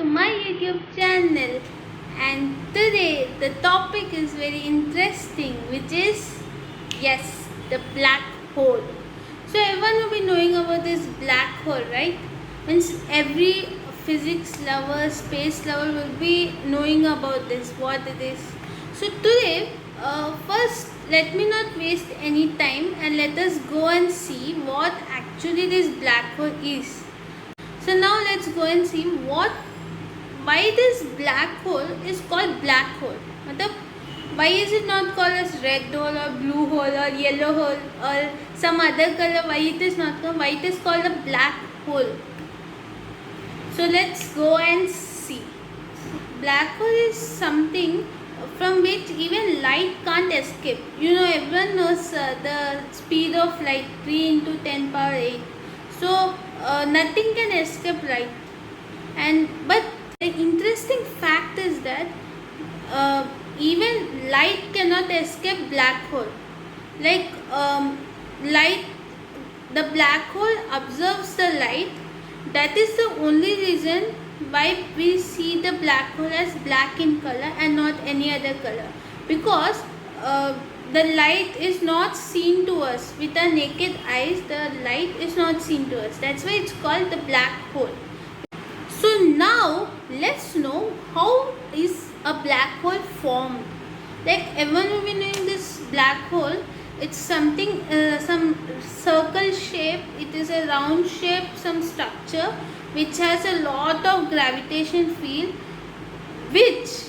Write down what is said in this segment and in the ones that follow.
to my YouTube channel, and today the topic is very interesting, which is yes, the black hole. So everyone will be knowing about this black hole, right? Means every physics lover, space lover will be knowing about this, what it is. So today, first let me not waste any time and let us go and see what actually this black hole is. So now let's go and see why this black hole is called black hole. मतलब why is it not called as red hole or blue hole or yellow hole or some other color? Why it is not called? Why it is called a black hole? So let's go and see. Black hole is something from which even light can't escape. You know, everyone knows the speed of light, 3 into 10 power 8. So nothing can escape light. But the interesting fact is that even light cannot escape black hole. Like light, the black hole absorbs the light. That is the only reason why we see the black hole as black in color and not any other color, because the light is not seen to us with our naked eyes. The light is not seen to us. That's why it's called the black hole. So now let's know how is a black hole formed. Like everyone will be knowing this black hole. It's something, some circle shape. It is a round shape, some structure which has a lot of gravitation field, which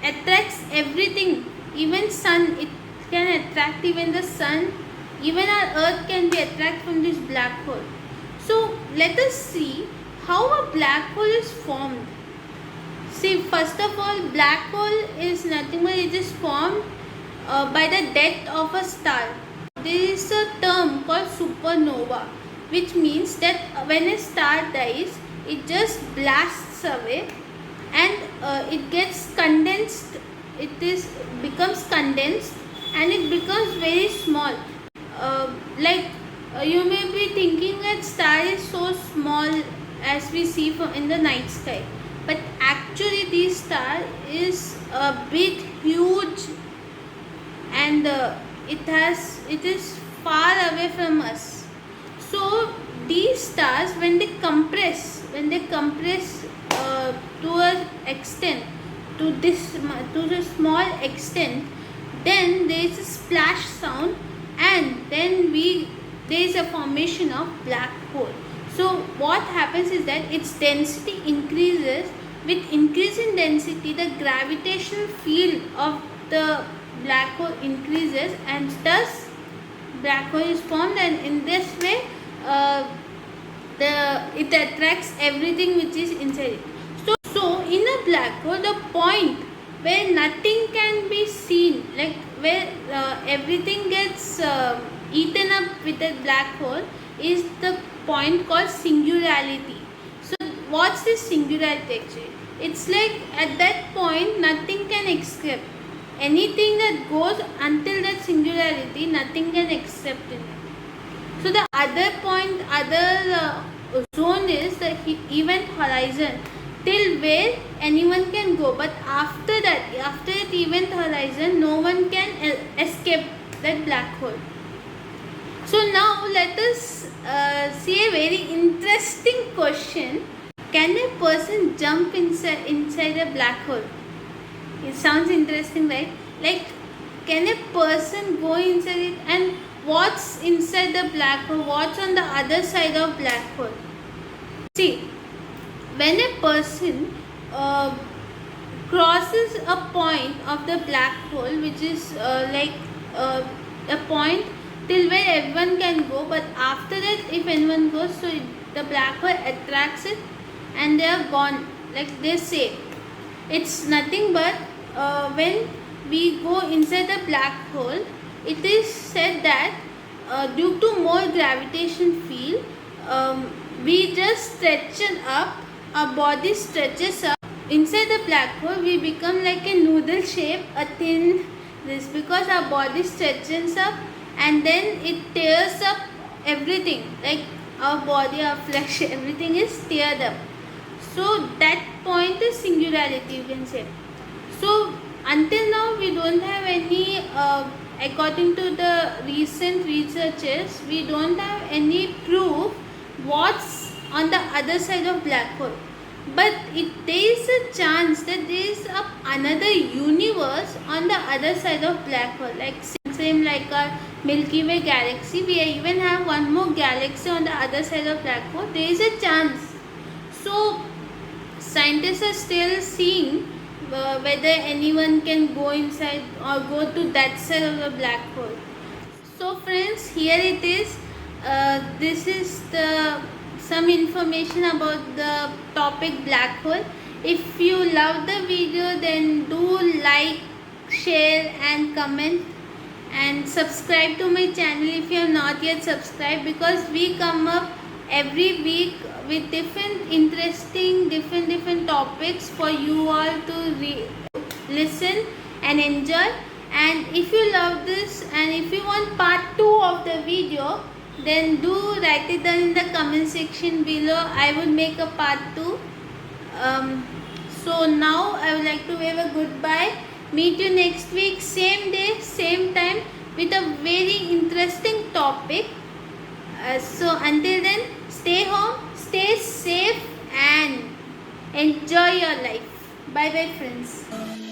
attracts everything. Even sun, it can attract even the sun. Even our earth can be attracted from this black hole. So let us see how a black hole is formed. See, first of all, black hole is nothing but it is formed by the death of a star. There is a term called supernova, which means that when a star dies, it just blasts away and it gets condensed. Becomes condensed and it becomes very small. You may be thinking that star is so small as we see in the night sky, but actually this star is a bit huge, and it is far away from us. So these stars, when they compress to a extent, to the small extent, then there is a splash sound, and then there is a formation of black hole. So what happens is that its density increases. With increase in density, the gravitational field of the black hole increases, and thus black hole is formed, and in this way it attracts everything which is inside it. So in a black hole, the point where nothing can be seen, like where everything gets eaten up with a black hole, is the point called singularity. So what's this singularity actually? It's like at that point nothing can escape. Anything that goes until that singularity, nothing can accept in it. So the other zone is the event horizon, till where anyone can go. But after that event horizon, no one can escape that black hole. So now let us see a very interesting question. Can a person jump inside a black hole? It sounds interesting, right? Like, can a person go inside it, and what's inside the black hole? What's on the other side of black hole? See, when a person crosses a point of the black hole, which is a point till where everyone can go, but after that, if anyone goes, so the black hole attracts it and they are gone. Like they say, it's nothing but when we go inside the black hole, it is said that due to more gravitation field, we just stretchen up, our body stretches up. Inside the black hole, we become like a noodle shape, a thin this, because our body stretches up, and then it tears up everything, like our body, our flesh, everything is teared up. So that point is singularity, you can say. So until now we don't have any, according to the recent researches, we don't have any proof what's on the other side of black hole. But there is a chance that there is another universe on the other side of black hole, like same like our Milky Way galaxy. We even have one more galaxy on the other side of black hole. There is a chance. So scientists are still seeing whether anyone can go inside or go to that side of the black hole. So friends, here it is. This is the some information about the topic black hole. If you love the video, then do like, share and comment, and subscribe to my channel if you have not yet subscribed, because we come up every week with different interesting different topics for you all to listen and enjoy. And if you love this and if you want part 2 of the video, then do write it down in the comment section below. I would make a part 2. So now I would like to wave a goodbye. Meet you next week, same day, same time, with a very interesting topic. So until then, stay home, stay safe and enjoy your life. Bye bye friends.